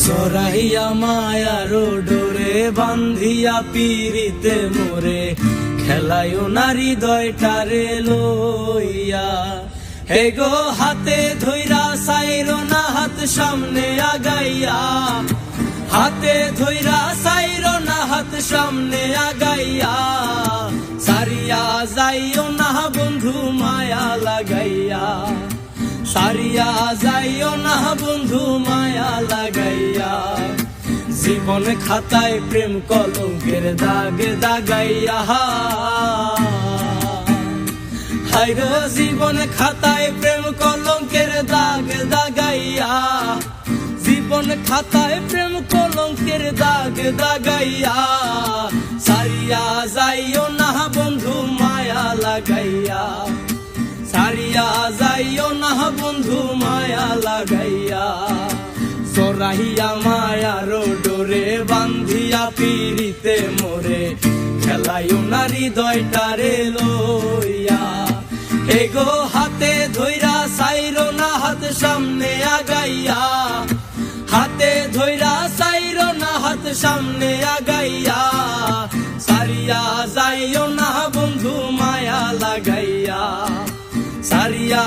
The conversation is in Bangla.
জড়াইয়া মায়ার ডোরে বান্ধিয়া পিরিতে মোরে খেলায়ও নারী হৃদয়টারে লইয়া। হে গো হাতে ধইরা সাইরো না হাত সামনে আগাইয়া, হাতে ধইরা সাইরো না হাত সামনে আগাইয়া। সারিয়া যাইও না বন্ধু মায়া লাগাইয়া, সারিয়া যাইও না বন্ধু মায়া লাগাইয়া। জীবন খাতায় প্রেম কলঙ্কের দাগে দাগাইয়া, হায়রে জীবন খাতায় প্রেম কলঙ্কের দাগ দাগাইয়া। জীবন খাতায় প্রেম কলঙ্কের দাগ দাগাইয়া। সারিয়া যাইও না বন্ধু মায়া লাগাইয়া, সারিয়া যাইও না বন্ধু মায়া লাগাইয়া। জড়াইয়া মায়ার ডোরে বান্ধিয়া পিরিতে মোরে খেলায়ও নারী হৃদয়টারে লইয়া। হে গো হাতে ধইরা সাইরো না হাত সামনে আগাইয়া, হাতে ধইরা সাইরো না হাত সামনে আগাইয়া। সারিয়া যাইও না বন্ধু মায়া লাগাইয়া, সারিয়া